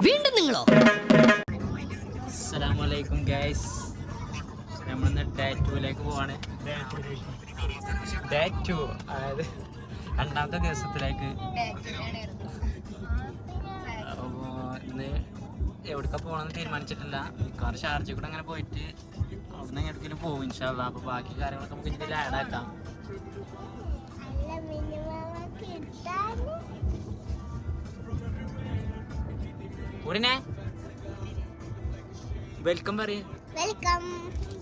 വീണ്ടും നിങ്ങളോ? അസ്സലാമലൈക്കും ഗൈസ്, നമ്മളിന്ന് ഡേ 2ലേക്ക് പോവാണ്. ഡേ 2 അതായത് രണ്ടാമത്തെ ദിവസത്തിലേക്ക്. അപ്പോൾ ഇന്ന് എവിടേക്കാ പോകണമെന്ന് തീരുമാനിച്ചിട്ടില്ല. മിക്കവാറും ഷാർജ കൂടെ അങ്ങനെ പോയിട്ട് അവിടുന്ന് എവിടേക്കെങ്കിലും പോകും ഇൻഷാ അല്ലാഹ്. അപ്പോൾ ബാക്കി കാര്യങ്ങളൊക്കെ നമുക്ക് ഇതിൽ ആഡ് ആക്കാം. ഉടനെ വെൽക്കം പറയും.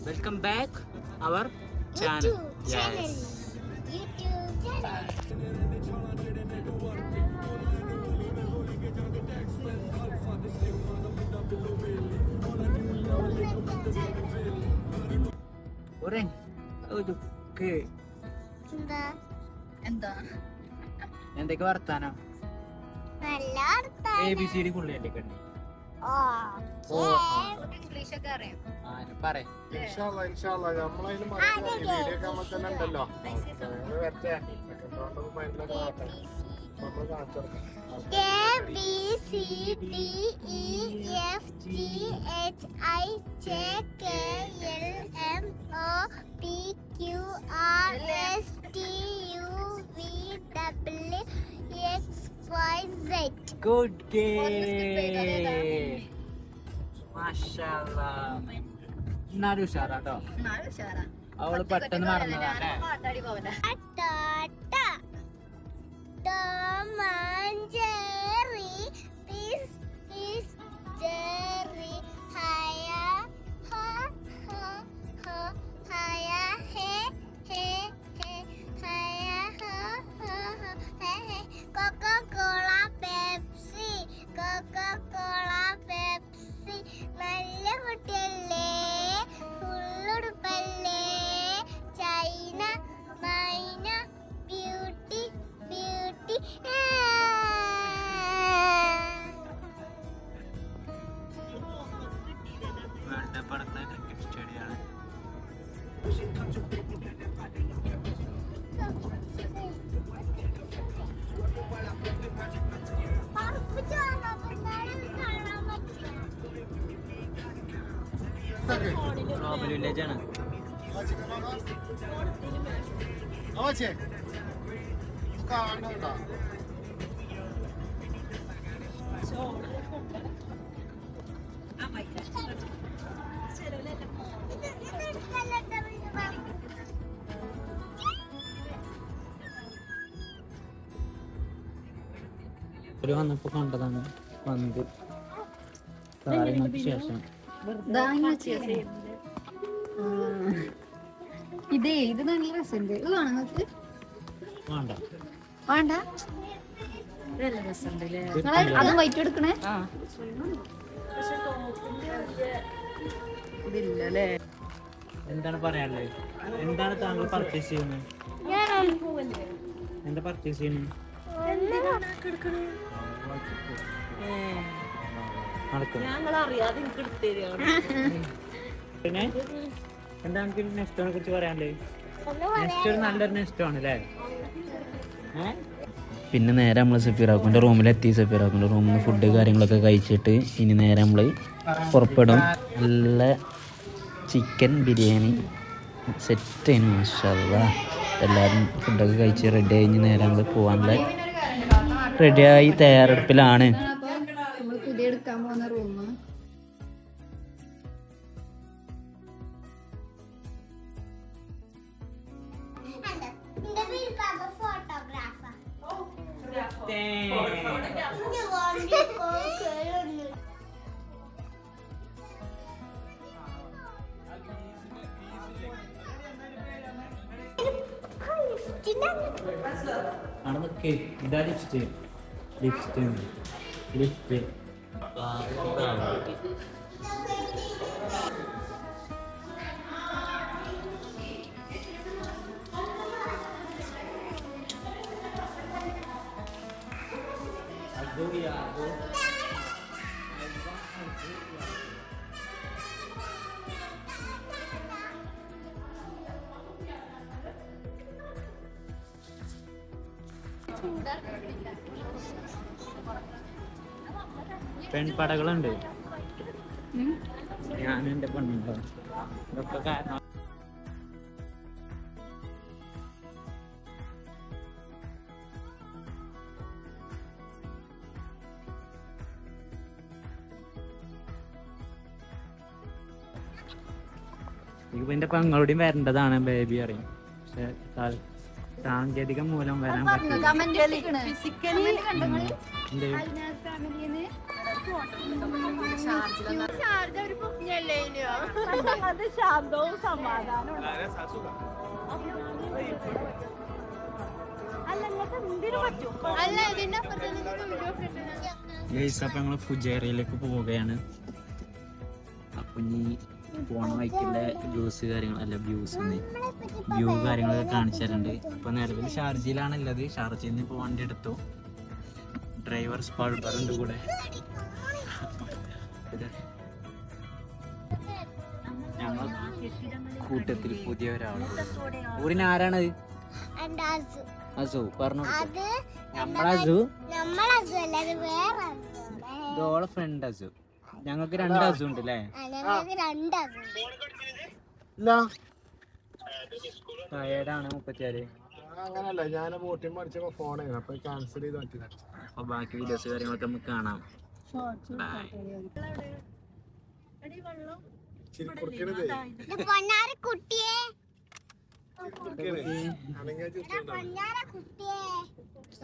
വെൽക്കം ബാക്ക് അവർ ചാനൽ. എന്തൊക്കെ വർത്താനം? ABCD ഫുള്ളായിട്ട് ഇംഗ്ലീഷൊക്കെ അറിയാം. Good game. മാഷാഅല്ലാഹ്. എന്നാലും ഉഷാറാട്ടോ. അവള് പെട്ടെന്ന് മറന്നതാ. നല്ല കുട്ടിയല്ലേ, ഫുള്ളുടുപ്പല്ലേ, ചൈന മൈന ബ്യൂട്ടി ബ്യൂട്ടി. ക്രിക്കറ്റ് സ്റ്റേഡിയാണ്. ഗ്ലോബൽ വില്ലേജ് ആണ്. ഒരു വന്നപ്പോ കണ്ടതാണ് പന്ത് കാര്യങ്ങൾക്ക് ശേഷം. ഇതേ ഇത് നല്ല രസമുണ്ട്. ഇത് വേണം നിങ്ങൾക്ക്? വേണ്ട വേണ്ട, അതും വൈറ്റ് എടുക്കണേ. ഇതില്ലല്ലേ. എന്താണ് പറയാനുള്ളത്? എന്താണ് താങ്കൾ പർച്ചേസ് ചെയ്യുന്നത്? എന്താ പർച്ചേസ് ചെയ്യുന്നത്? പിന്നെ എന്താ എനിക്ക് നെസ്റ്റോനെ കുറിച്ച് പറയാനുള്ളത്? നെസ്റ്റ് ഒരു നല്ലൊരു നെസ്റ്റോണ് അല്ലേ? പിന്നെ നേരെ നമ്മൾ സഫീറാക്കുൻ്റെ റൂമിലെത്തി. സഫീറാക്കുൻ്റെ റൂമിൽ നിന്ന് ഫുഡ് കാര്യങ്ങളൊക്കെ കഴിച്ചിട്ട് ഇനി നേരെ നമ്മൾ പുറപ്പെടും. നല്ല ചിക്കൻ ബിരിയാണി സെറ്റ് ആണ്. മാഷാഅല്ലാഹ്. എല്ലാവരും ഫുഡൊക്കെ കഴിച്ച് റെഡി കഴിഞ്ഞ് നേരെ നമ്മൾ പോകാനുള്ള റെഡിയായി തയ്യാറെടുപ്പിലാണ്. പുതിയ എടുക്കാൻ പോകുന്ന റൂം. ഇതാ ലിഫ്റ്റ് ലിഫ്റ്റ് ലിഫ്റ്റ്. പെൺപടകളുണ്ട്. ഞാനും എൻ്റെ പെണ്ണുണ്ടോ ഇതൊക്കെ കാരണം ഇപ്പൊ എന്റെ പെങ്ങളുടെയും വരേണ്ടതാണ് ബേബി അറിയും. പക്ഷെ സാങ്കേതികം മൂലം വരാൻ പറ്റില്ല. ശാന്തവും സമാധാനവും അപ്പൊ ഞങ്ങള് ഫുജേറയിലേക്ക് പോവുകയാണ്. അപ്പൊ ഇനി പോണ വഴിക്കുള്ള ജ്യൂസ് കാര്യങ്ങളല്ല വ്യൂ കാര്യങ്ങളൊക്കെ കാണിച്ചു തരുന്നുണ്ട്. ഇപ്പൊ നിലവിൽ ഷാർജയിലാണുള്ളത്. ഷാർജയിൽ നിന്ന് ഇപ്പൊ വണ്ടി എടുത്തു. ഡ്രൈവർ സ്പാൾബറുണ്ട് കൂടെ. ഞങ്ങൾ കൂട്ടത്തിൽ പുതിയ ഒരാളുണ്ട്. ഊരിന് ആരാണത്? അസു പറഞ്ഞു. ഇതോളെ ഫ്രണ്ട് അസു. ഞങ്ങൾക്ക് 2 അസു ഉണ്ട് അല്ലേ? ടയേർഡാണ് മുപ്പത്തിയാറ്. അങ്ങനല്ല, ഞാൻ ബോട്ടിൽ പഠിച്ചപ്പോ ഫോൺ അപ്പൊ ക്യാൻസൽ ചെയ്ത് പറ്റില്ല. അപ്പൊ ബാക്കി വീഡിയോസ് കാര്യങ്ങളൊക്കെ നമുക്ക് കാണാം.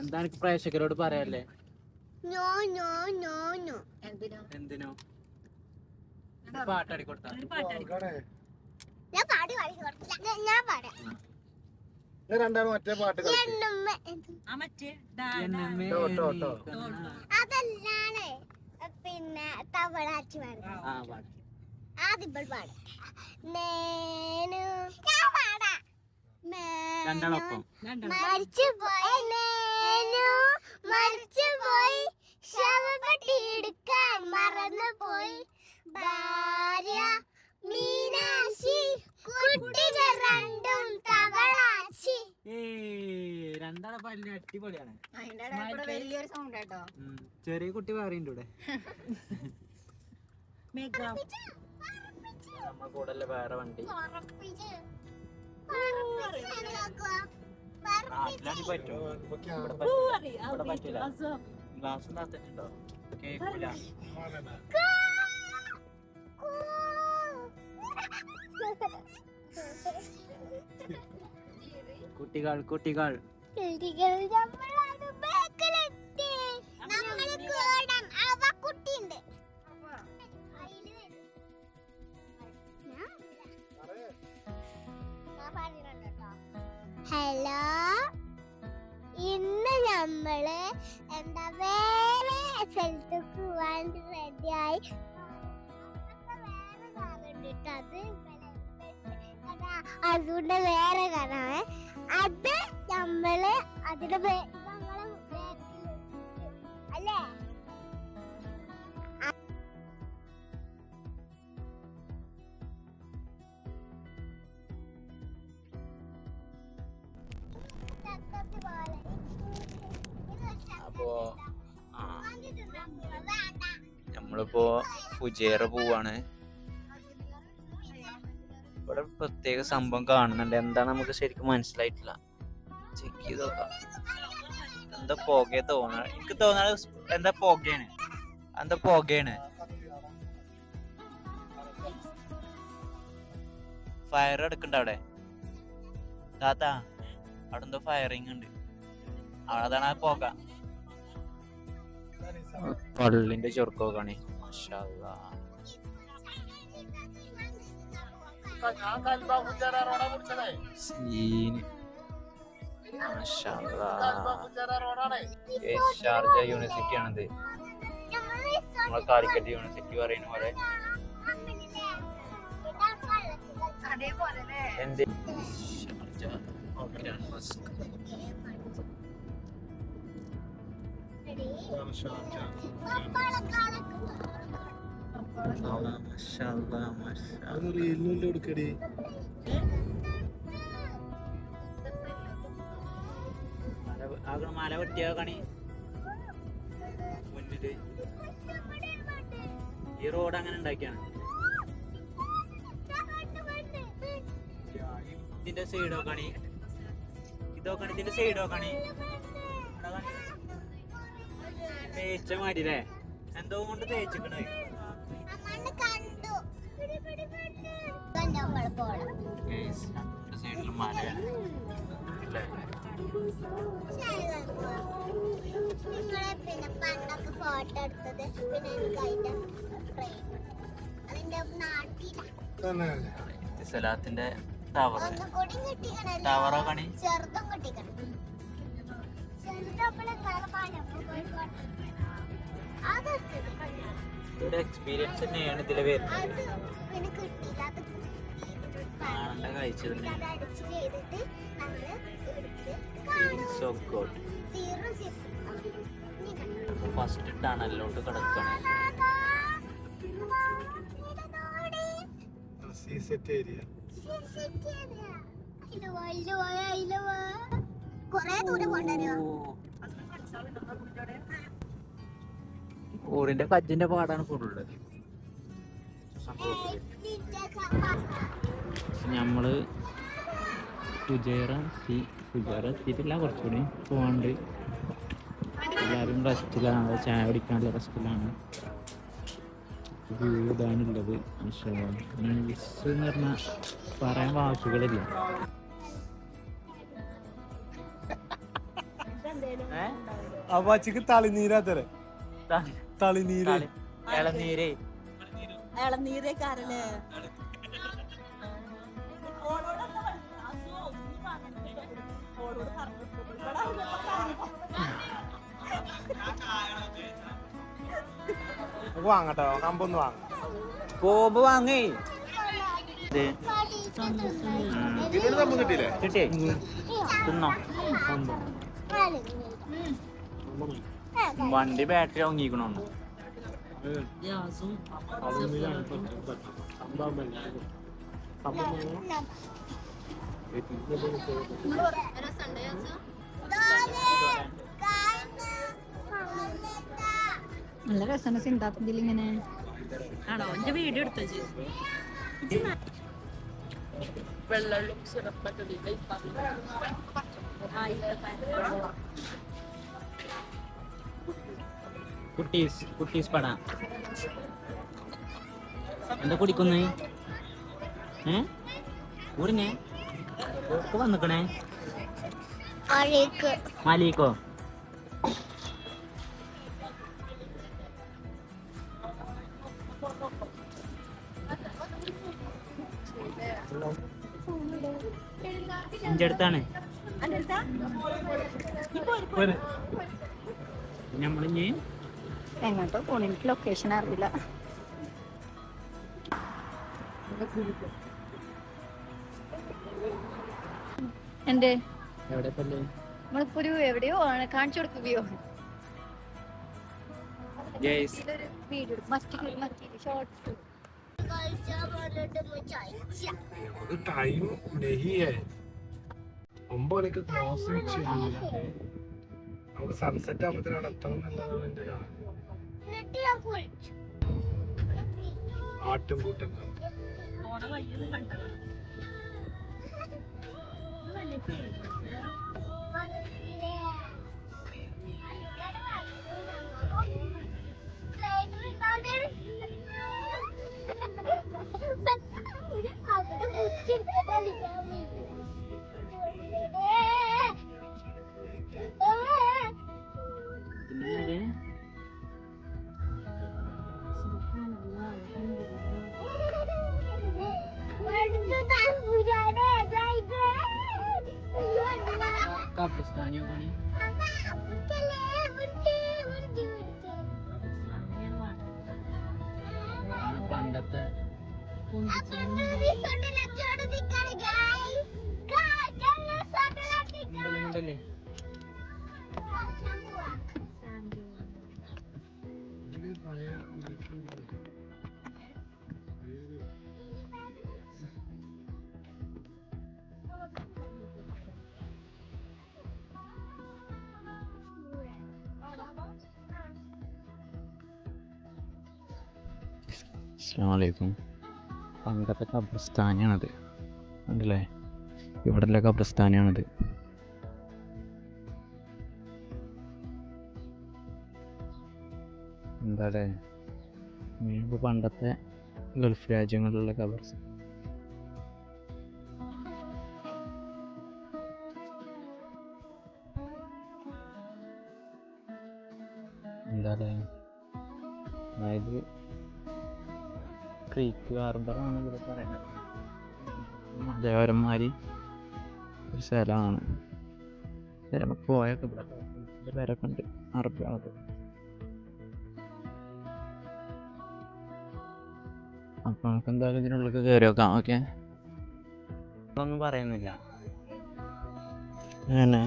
എന്താണ് പ്രേക്ഷകരോട് പറയാല്ലേ? എന്തിനോ പാട്ടാടി കൊടുത്താ രണ്ടാമത് മറ്റേ പാട്ട് അതല്ലാണ് പിന്നെ തവളാച്ചി ആദ്യം പാടാം. രണ്ടാളൊപ്പം മരിച്ചുപോയി ശവപ്പെട്ടി എടുക്കാൻ മറന്നുപോയി ഭാര്യ മീനാക്ഷി കുട്ടികൾ രണ്ടും തവളാച്ചി. രണ്ടാളെ പാലിന് അടിപൊളിയാണ്. വലിയൊരു സൗണ്ട് കേട്ടോ. ചെറിയ കുട്ടി പറയുന്നുണ്ട് ഇവിടെ. നമ്മളെ കൂടെ അല്ലേ വേറെ വണ്ടി. നാട്ടിലാണെങ്കിൽ പറ്റുമോ? ഇവിടെ പറ്റില്ല. ഗ്ലാസ് നടത്തിട്ടുണ്ടോ? കേൾക്കൂല. കുട്ടികൾ കുട്ടികൾ ഹലോ, ഇന്ന് നമ്മള് എന്താ വേറെ സ്ഥലത്ത് പോവാൻ റെഡിയായി. വേറെ കാറുണ്ട്, അതുകൊണ്ട് വേറെ കാറാണ് അത്. നമ്മള് അതിന്റെ അല്ലേ അപ്പോ നമ്മളിപ്പോ ഫുജേറ പോവാണ്. ഇവിടെ പ്രത്യേക സംഭവം കാണുന്നുണ്ട്. എന്താണ് നമുക്ക് ശരിക്കും മനസ്സിലായിട്ടില്ല. ചെക്ക് ചെയ്ത് നോക്കാം. എന്താ പുകയെ തോന്നണ? എനിക്ക് തോന്നണ എന്താ പുകയാണ്. എന്താ പുകയാണ്? ഫയർ എടുക്കണ്ട അവിടെ താത്ത. അവിടെ എന്തോ ഫയറിങ് ഉണ്ട്. അതാണ് ആ പുക. പള്ളിന്റെ ചൊറുക്കോക്കാണ്. ഷാർജ യൂണിവേഴ്സിറ്റി ആണിത്. നമ്മളെ കാലിക്കറ്റ് യൂണിവേഴ്സിറ്റി പറയുന്ന പോലെ. എന്ത് ഷാർജ ഗ്രാൻഡ് മോസ്ക്. മല വെട്ടിയ കണി മുന്നില് ഈ റോഡ് അങ്ങനെ ഉണ്ടാക്കിയാണ്. ഇതിന്റെ സൈഡ് നോക്കണി, ഇത് നോക്കണി, ഇതിന്റെ സൈഡ് നോക്കണി. തേച്ച മാതിരില്ലേ, എന്തോ കൊണ്ട് തേച്ചിക്കണേ. സൈഡിലും മലയാണ് അല്ലേ. പിന്നെ പണ്ടൊക്കെ ഫോട്ടോ എടുത്തത്, പിന്നെ എനിക്ക് അതിന്റെ ഫ്രെയിം അതിന്റെ നാട്ടില സലാത്തിന്റെ ടവർ, ഒന്നും കൂടി കിട്ടിക്കണല്ലോ. ടവറോ കണി ചെറുതും കിട്ടിക്കണം. ഇതിന്റെ എക്സ്പീരിയൻസ് തന്നെയാണ് ഇതിലെ വരുന്നത്. അത് പിന്നെ കിട്ടിയില്ല. അത് കാണേണ്ട കാഴ്ച തന്നെ. അത് അടിച്ച് ചെയ്തിട്ട് നമ്മള് എടുത്ത് കാണും. So good. തീർന്നു. ഫസ്റ്റ് ടണലിലോട്ട് കിടക്കണം. കൊറേ ദൂരം കൊണ്ടുവരുമോ? ഊരിന്റെ കജ്ജിന്റെ പാടാണ് ഫുള്ളുള്ളത്. നമ്മള് ഫുജൈറ എത്തിയിട്ടില്ല, കുറച്ചുകൂടി പോകാണ്ട്. എല്ലാവരും റെസ്റ്റിലാണ്, ചായ കുടിക്കാനുള്ള റെസ്റ്റിലാണ്. ഇതാണുള്ളത്. മിസ് എന്ന് പറഞ്ഞാൽ പറയാൻ വാക്കുകളില്ല. അവാച്ചിക്ക് തളിനീരാത്തര തളിനീര് ഇളനീര് ഇളനീരേക്കാരല്ലേ? വാങ്ങട്ടോ, കമ്പൊന്ന് വാങ്ങ. കോമ്പ് വാങ്ങേ. ഇതിന് കമ്പ് കിട്ടിയില്ലേ? കിട്ടിയേ തിന്നോ. വണ്ടി ബാറ്ററി ഒങ്ങിക്കണോ? നല്ല രസമാണ് സിന്താപ്പതിൽ ഇങ്ങനെ ആണോ? എന്റെ വീഡിയോ എടുത്തു. കുട്ടീസ് പട എന്താ കുടിക്കുന്നേ? ഊരിനെ വന്നിക്കണേ മാലിക്കോ? എന്റെ അടുത്താണ്. നമ്മളിഞ്ഞ് എങ്ങോട്ടോ പോണു, എനിക്ക് ലൊക്കേഷൻ അറിയില്ല. എന്റെ നമ്മളിപ്പോ ഒരു എവിടെയോ ആണ് കാണിച്ചു കൊടുക്കുകയോ വീഡിയോ ഷോർട്സ്. ടൈം നെഹിയേ 9 മണിക്ക് ക്ലോസിംഗ് ചെയ്യുന്നില്ല. നമുക്ക് സൺസെറ്റ് ആകുമ്പോഴത്തേനാണ് എത്തണം എന്നുള്ളതാണ് എൻ്റെ ആട്ടും കൂട്ടും. പണ്ടത്തെ ഉണ്ടല്ലേ അസ്സലാമു അലൈക്കും. പണ്ടത്തെ ഖബർസ്ഥാനാണത്, ഉണ്ടല്ലേ? ഇവിടെയുള്ള ഖബർസ്ഥാനാണത്. എന്താ അല്ലേ, ഇപ്പോൾ പണ്ടത്തെ ഗൾഫ് രാജ്യങ്ങളിലുള്ള ഖബർസ്ഥാൻ. എന്താ അല്ലേ, അതായത് ക്രീക്ക് ഹാർബറാണ് ഇവിടെ പറയുന്നത്. മലയോരന്മാരി ഒരു സ്ഥലമാണ്. നമുക്ക് പോയൊക്കെ ഇവിടെ പേരൊക്കെ ഉണ്ട് അറബികളൊക്കെ. അപ്പം നമുക്ക് എന്തായാലും ഇതിനുള്ളിൽ കയറി നോക്കാം. ഓക്കെ, ഒന്നും പറയുന്നില്ല. അങ്ങനെ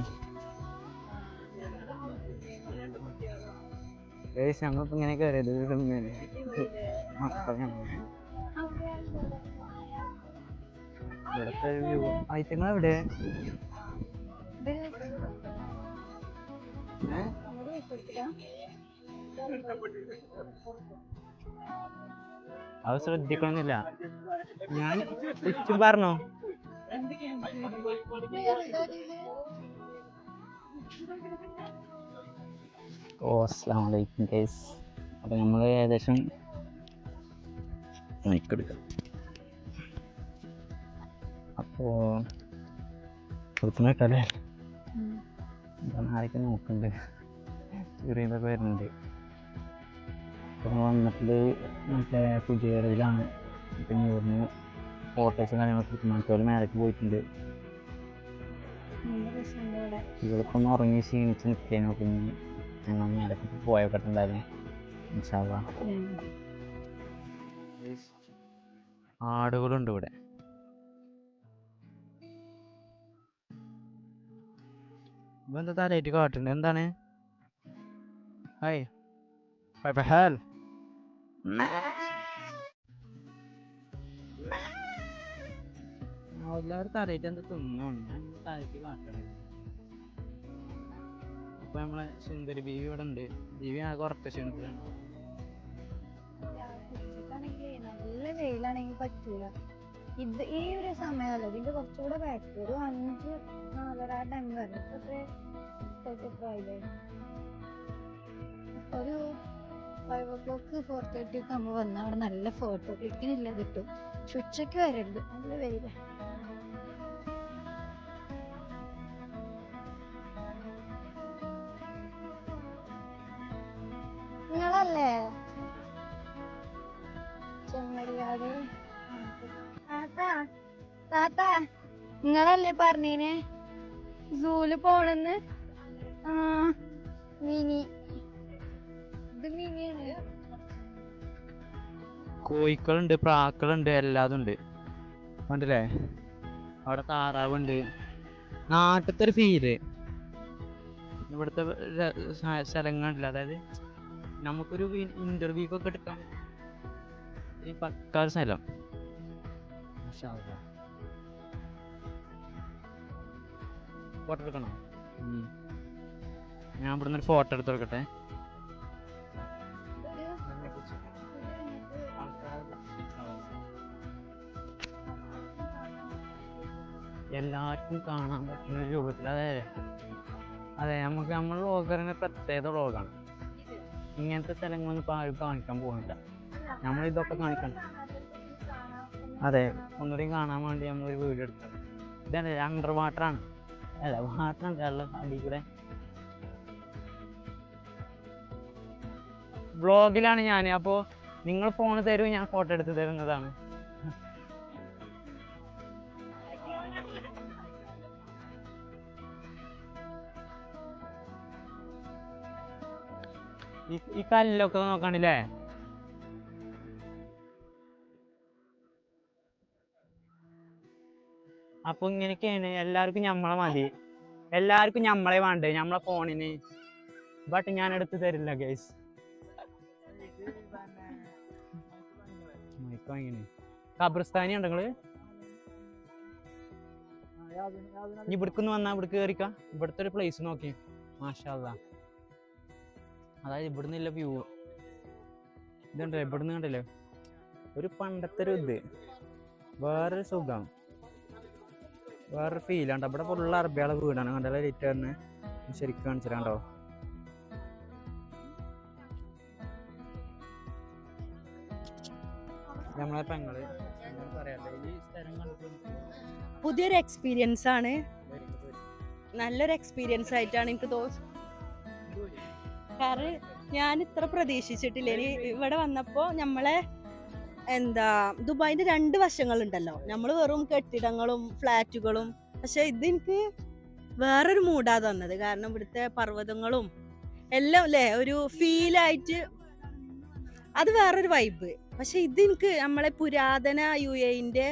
ഞങ്ങളിപ്പോൾ ഇങ്ങനെ കയറിയത് ഇവിടുത്തെ വ്യൂ. ഐറ്റങ്ങൾ എവിടെ? അത് ശ്രദ്ധിക്കണമെന്നില്ല. ഞാൻ ചുറ്റും പറഞ്ഞോ. അസ്സലാമു അലൈക്കും ഗൈസ്. അപ്പോൾ നമ്മൾ ഏകദേശം മൈക്കെടുക്കാം. അപ്പോൾ പുറത്തുനിന്നേക്കല്ലേ ആരൊക്കെ നോക്കുന്നുണ്ട്, ചെറിയതൊക്കെ വരുന്നുണ്ട്. അപ്പോൾ വന്നിട്ട് മറ്റേ കുജേറയിലാണ്. പിന്നെ ഇവിടുന്ന് ഫോട്ടോസും കാര്യങ്ങളൊക്കെ കിട്ടും. മറ്റൊരു മേലേക്ക് പോയിട്ടുണ്ട്. ഇവിടെപ്പം ഉറങ്ങി ക്ഷീണിച്ച് നിൽക്കുന്നു. പിന്നെ ഞങ്ങൾ മേലേക്ക് പോയപ്പെട്ടുണ്ടായിരുന്നു. ഇൻഷാ അല്ലാഹ്. ആടുകളുണ്ട് ഇവിടെ. ഇതെന്താ തലയിട്ട് കാട്ടുണ്ട്? എന്താണ്? ഹായ് ഹാൽ എല്ലാവരും തലയിട്ട് എന്താ തിന്നാണ്? ഞാൻ തലയിട്ട് കാട്ടണേ. അപ്പൊ നമ്മളെ സുന്ദരി ബീവി ഇവിടെ ഉണ്ട്. ബീവി ആകെ ഉറക്ക ക്ഷീണത്തിലാണ്. നല്ല വെയിലാണെങ്കിൽ പറ്റൂല. ഇത് ഈ ഒരു സമയമല്ല, ഇതിന്റെ കുറച്ചുകൂടെ ബാക്ക് ഒരു 5-4 ടൈം വരെ ഒരു 5 o'clock 4:30 ഒക്കെ ആകുമ്പോൾ വന്നാൽ അവിടെ നല്ല ഫോട്ടോ ക്ലിക്കിനില്ല കിട്ടും. പക്ഷെ ഉച്ചയ്ക്ക് വരരുത്, നല്ല വെയില. നിങ്ങളല്ലേ ചെമ്മരിയാട് താത്ത? നിങ്ങളല്ലേ പറഞ്ഞീനെ സൂല് പോണെന്ന്? ആ മിനി, ഇത് മിനിയാണ്. കോഴിക്കളുണ്ട്, പ്രാക്കളുണ്ട്, എല്ലാതും ഉണ്ട്. കണ്ടില്ലേ? അവിടെ താറാവുണ്ട്. നാട്ടിലത്തെ ഒരു ഫീല് ഇവിടുത്തെ സ്ഥലങ്ങളില്ല. അതായത് നമുക്കൊരു ഇന്റർവ്യൂക്കൊക്കെ എടുക്കാം. ഈ പക്കാ സ്ഥലം. ഫോട്ടോ എടുക്കണോ? ഞാൻ ഇവിടുന്ന് ഒരു ഫോട്ടോ എടുത്ത് കൊടുക്കട്ടെ. എല്ലാവർക്കും കാണാൻ പറ്റുന്ന രൂപത്തിൽ. അതെ നമുക്ക് നമ്മൾ വ്ളോഗറിന് പ്രത്യേക വ്ളോഗാണ്. ഇങ്ങനത്തെ സ്ഥലങ്ങളൊന്നും ഇപ്പോൾ ആരും കാണിക്കാൻ പോകുന്നില്ല. നമ്മളിതൊക്കെ കാണിക്കണം. അതെ, ഒന്നുകൂടി കാണാൻ വേണ്ടി നമ്മളൊരു വീഡിയോ എടുക്കണം. ഇതാണ് അണ്ടർ വാട്ടറാണ്. അല്ല, വാട്ടറാണ് വെള്ളം അടിയിൽ കൂടെ. വ്ളോഗിലാണ് ഞാൻ. അപ്പോൾ നിങ്ങൾ ഫോൺ തരും, ഞാൻ ഫോട്ടോ എടുത്ത് തരുന്നതാണ്. ഈ കല്ലൊക്കെ നോക്കാണില്ലേ? അപ്പൊ ഇങ്ങനെയൊക്കെയാണ്. എല്ലാവർക്കും ഞമ്മളെ മതി, എല്ലാവർക്കും ഞമ്മളെ വേണ്ടേ, ഞമ്മളെ ഫോണിന്. ബട്ട് ഞാൻ എടുത്ത് തരില്ല ഗൈസ്. ഖബർസ്ഥാനി ഉണ്ടോ നിങ്ങള്? ഇനി ഇവിടേക്കൊന്ന് വന്നാ ഇവിടേക്ക് കയറിക്കാം. ഇവിടുത്തെ ഒരു പ്ലേസ് നോക്കി. മാഷാ അല്ലാഹ്. അതായത് ഇവിടുന്നില്ല വ്യൂ ഇതുണ്ടല്ലോ. ഇവിടുന്ന് കണ്ടല്ലോ ഒരു പണ്ടത്തെ ഒരു ഇത് വേറൊരു സുഖം വേറൊരു ഫീലാണ്. ഇവിടെ ഫുള്ള് അറബികളെ വീടാണ്. കണ്ടല്ലോ ലിറ്ററിന് ശരിക്കും കാണിച്ചിട്ടുണ്ടോ? നമ്മളെ പെങ്ങള് പറയാം ഈ സ്ഥലം കണ്ടിട്ട് പുതിയൊരു എക്സ്പീരിയൻസ് ആണ്. നല്ലൊരു എക്സ്പീരിയൻസ് ആയിട്ടാണ് എനിക്ക് തോന്നുന്നത്. കാരണം ഞാൻ ഇത്ര പ്രതീക്ഷിച്ചിട്ടില്ല. ഇനി ഇവിടെ വന്നപ്പോ നമ്മളെ ദുബായിന്റെ 2 വശങ്ങളുണ്ടല്ലോ. നമ്മൾ വെറും കെട്ടിടങ്ങളും ഫ്ലാറ്റുകളും, പക്ഷെ ഇതെനിക്ക് വേറൊരു മൂഡാ തന്നത്. കാരണം ഇവിടുത്തെ പർവ്വതങ്ങളും എല്ലാം അല്ലേ ഒരു ഫീലായിട്ട് അത് വേറൊരു വൈബ്. പക്ഷെ ഇതെനിക്ക് നമ്മളെ പുരാതന UAE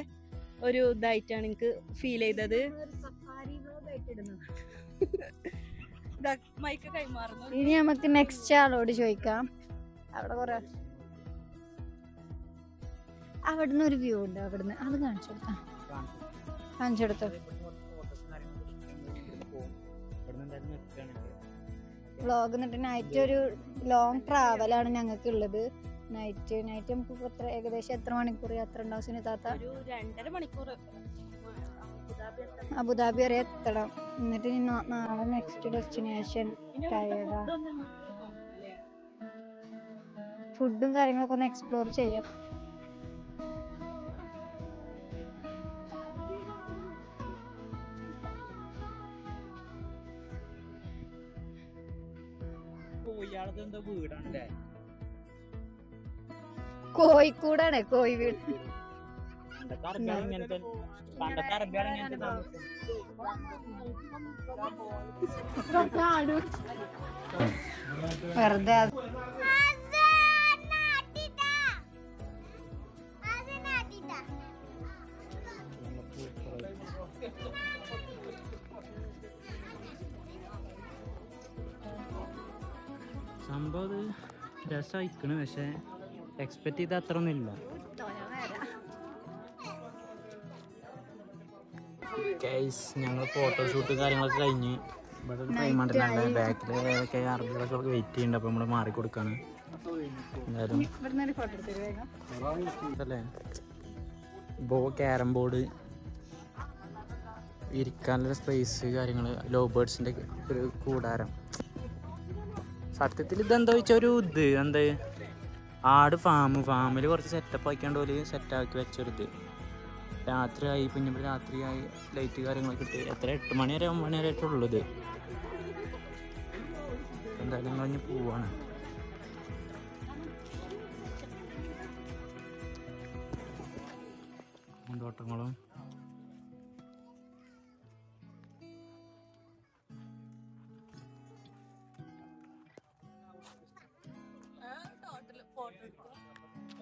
ഒരു ഇതായിട്ടാണ് എനിക്ക് ഫീൽ ചെയ്തത്. മൈക്ക് കൈമാറുന്നു. ഇനി നമുക്ക് നെക്സ്റ്റ് ആളോട് ചോദിക്കാം. അവിടെ കുറെ അവിടുന്ന് ഒരു വ്യൂ ഉണ്ട്. അവിടുന്ന് അത് കാണിച്ചെടുത്തോ. വ്ളോഗ് എന്നിട്ട് നൈറ്റ് ഒരു ലോങ് ട്രാവലാണ് ഞങ്ങൾക്ക് ഉള്ളത്. നൈറ്റ് നമുക്ക് ഏകദേശം എത്ര മണിക്കൂർ യാത്ര ഉണ്ടാവും സുനിതാത്ത? 2.5 മണിക്കൂർ അബുദാബി വരെ എത്തണം. എന്നിട്ട് നാളെ നെക്സ്റ്റ് ഡെസ്റ്റിനേഷൻ ടയേർഡാ. ഫുഡും കാര്യങ്ങളൊക്കെ ഒന്ന് എക്സ്പ്ലോർ ചെയ്യാം. വീടാണല്ലേ കോഴിക്കോടാണ് കോഴി വീട്. വെറുതെ സംഭവം രസമായിക്കണ്. പക്ഷെ എക്സ്പെക്ട് ചെയ്ത അത്ര ഒന്നും ഇല്ല. ഞങ്ങൾ ഫോട്ടോഷൂട്ട് കാര്യങ്ങളൊക്കെ കഴിഞ്ഞ് ഇവിടെ ഒരു ടൈം ഉണ്ടല്ലോ. ബാക്കിൽ ഏതൊക്കെ അറബികളൊക്കെ വെയിറ്റ് ചെയ്യുന്നുണ്ട്. അപ്പം നമ്മൾ മാറിക്കൊടുക്കാണ്. എന്തായാലും അല്ലേ ക്യാരം ബോർഡ്, ഇരിക്കാനുള്ള സ്പേസ് കാര്യങ്ങൾ, ലോ ബേർഡ്സിൻ്റെ ഒരു കൂടാരം. സത്യത്തിൽ ഇതെന്താ വെച്ചാൽ ഒരു ആട് ഫാമിൽ കുറച്ച് സെറ്റപ്പ് ആക്കിയാണ്ട് പോലെ സെറ്റാക്കി വെച്ചൊരിത്. രാത്രിയായി, പിന്നെ ഇവിടെ രാത്രിയായി ലൈറ്റ് കാര്യങ്ങളൊക്കെ ഇട്ട് എത്ര 8 മണി വരെ 9 മണി വരെ ആയിട്ടുള്ളത്. എന്തായാലും ഞങ്ങൾ കഴിഞ്ഞ് പോവാണ്. പൂന്തോട്ടങ്ങളും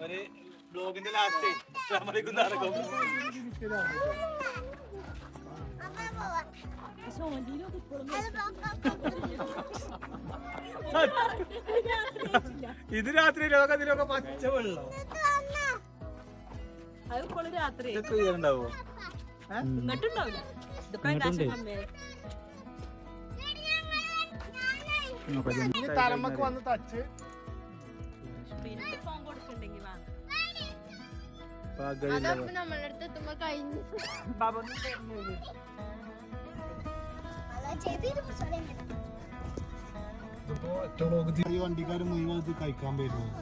ഒരു ബ്ലോഗിന്റെ ലാസ്റ്റ് ഇത് രാത്രി ലോകത്തിലൊക്കെ പച്ച വെള്ളം രാത്രി ഉണ്ടാവോ? ഇങ്ങോട്ടുണ്ടാവില്ല. തലമ്മക്ക് വന്ന് തച്ച് ഫോൺ കൊടുക്കണ്ടെങ്കിൽ നമ്മളുടെ അടുത്ത് എത്തുമ്പോ കഴിഞ്ഞു. ഈ വണ്ടിക്കാർ മുഴുവൻ ഇത് കഴിക്കാൻ വരുന്നത്.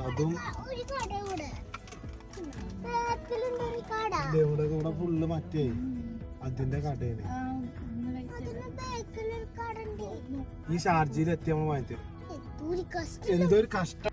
അതും ഇവിടെ ഫുള്ള് മറ്റേ അതിന്റെ കടയാണ്. ഈ ഷാർജയിൽ എത്തി നമ്മൾ വാങ്ങിത്തരും. എന്തോ ഒരു കഷ്ടം.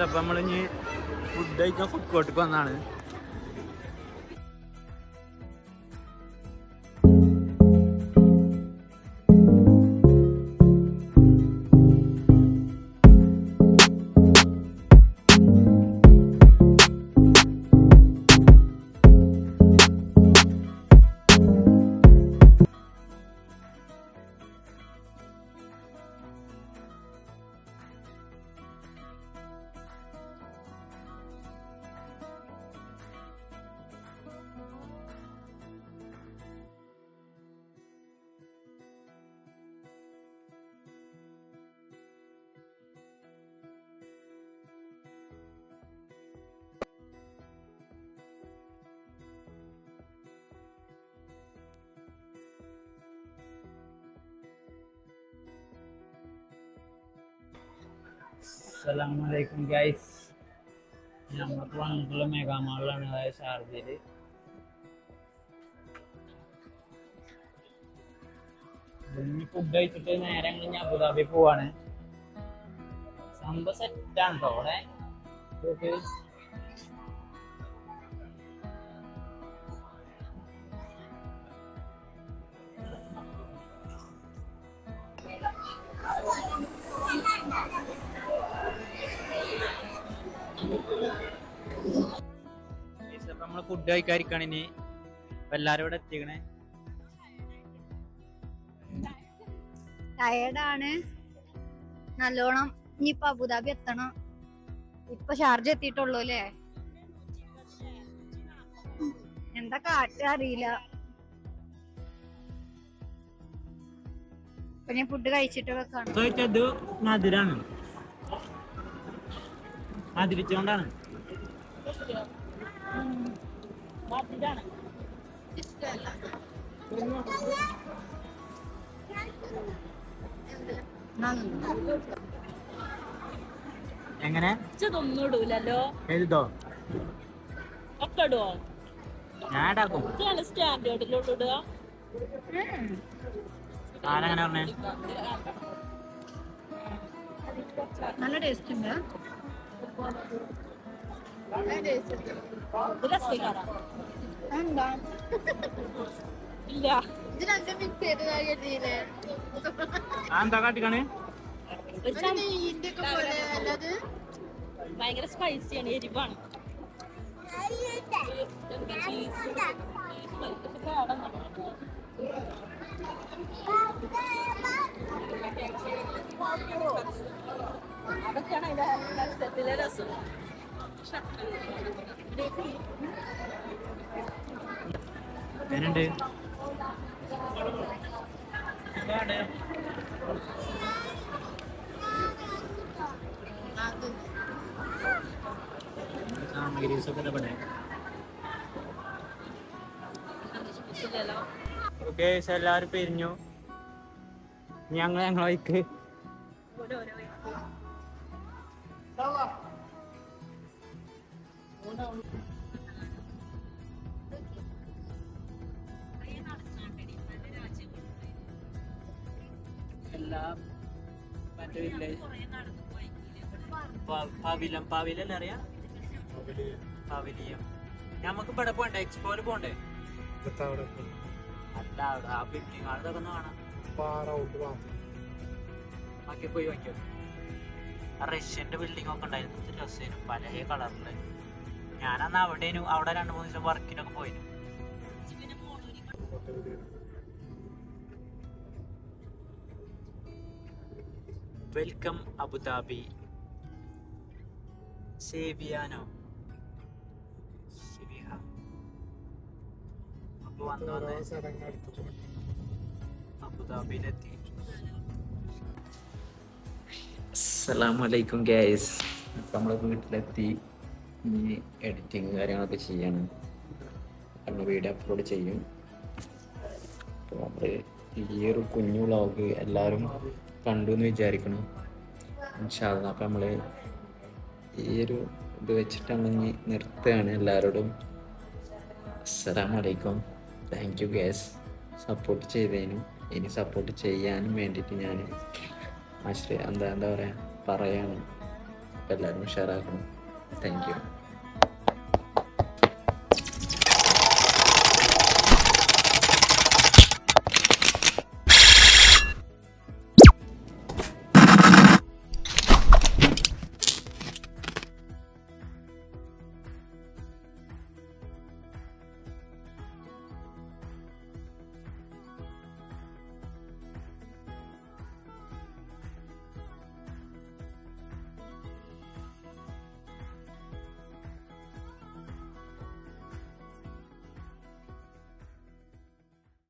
അപ്പം നമ്മളിഞ്ഞ് ഫുഡ് കഴിക്കാൻ ഫുഡ് കോർട്ടിൽ വന്നാണ്. അസ്സലാമലൈക്കും ഗൈസ്. നമ്മൾക്ക് വന്നിട്ടുള്ള മെഗാമാളിലാണ്, അതായത് ഷാർജയില്. ഫുഡ് കഴിച്ചിട്ട് നേരെ ഞങ്ങൾ അബുദാബി പോവാണ്. സംഭവം സെറ്റാണ് കേട്ടോ അവിടെ. നമ്മള് ഫുഡ് കഴിക്കാതിരിക്കാണ് ഇനി. എല്ലാരും ഇവിടെ എത്തിക്കണേ. ടയേർഡാണ് നല്ലോണം. ഇനിയിപ്പൊ അബുദാബി എത്തണം. ഇപ്പൊ ഷാർജ എത്തിയിട്ടുള്ളൂ അല്ലേ? എന്താ കാറ്റ് അറിയില്ല. ഇപ്പൊ ഞാൻ ഫുഡ് കഴിച്ചിട്ടൊക്കെ കാണാം. മധുരാണ്, മധുരിച്ചോണ്ടാണ്. എങ്ങനെ ഇതൊന്നും ഇടൂലല്ലോ. എഴുതോ? ഒക്കെ ഇടുവോ? ഞാൻ ഇടാക്കും. സ്റ്റാൻഡേർഡിലോട്ട് ഇടുക. ആരങ്ങനെ പറഞ്ഞേ? നല്ല ടേസ്റ്റ് ഉണ്ട്. ഇത് രസകരാ. എന്താ ഇല്ല, ഇത് രണ്ടും മിക്സ് ചെയ്ത് കഴിയത്തില്ലേ? എന്താ കാട്ടിക്കാണ്? ഭയങ്കര സ്പൈസിയാണ്, എരിവാണ്. അതൊക്കെയാണ് അതിന്റെ രസത്തിലെ രസം. എങ്ങനെയുണ്ട്? ഓക്കെ, എല്ലാരും പിരിഞ്ഞു. ഞങ്ങളെ വൈക്ക് എല്ലാം മറ്റേ വില്ലേജ് പാവിലല്ലേ അറിയാം? പവിലിയം. നമുക്ക് ഇവിടെ പോണ്ടേ? എക്സ്പോയില് പോണ്ടേ? അല്ല, അവിടെ ആ ബിൽഡിംഗ് അതൊക്കെ ഒന്ന് കാണാം. ബാക്കി പോയി വാങ്ങിക്കോ. ആ റഷ്യന്റെ ബിൽഡിംഗ് ഒക്കെ ഉണ്ടായിരുന്നു, രസേനും പല കളറില്. ഞാനന്ന് അവിടെ 2-3 ദിവസം വർക്കിനൊക്കെ പോയിരുന്നു. Welcome Abu Dhabi. സേവിയാനോ അബുദാബിയിലെത്തി. അസ്സലാമലൈക്കും ഗൈസ്. നമ്മളെ വീട്ടിലെത്തി. ഇനി എഡിറ്റിങ് കാര്യങ്ങളൊക്കെ ചെയ്യണം. നമ്മൾ വീഡിയോ അപ്ലോഡ് ചെയ്യും. അപ്പോൾ നമ്മൾ ഈ ഒരു കുഞ്ഞു വ്ളോഗ് എല്ലാവരും കണ്ടു എന്ന് വിചാരിക്കണം. ഇൻഷാ അല്ലാഹ്. അപ്പം നമ്മൾ ഈ ഒരു ഇത് വെച്ചിട്ട് നമ്മൾ നിർത്തുകയാണ്. എല്ലാവരോടും അസ്സലാമലൈക്കും. താങ്ക് യു ഗൈസ്, സപ്പോർട്ട് ചെയ്തതിനും ഇനി സപ്പോർട്ട് ചെയ്യാനും വേണ്ടിയിട്ട് ഞാൻ എന്താ പറയുക പറയാണ്. അപ്പം എല്ലാവരും ഷെയർ ആക്കണം. Thank you.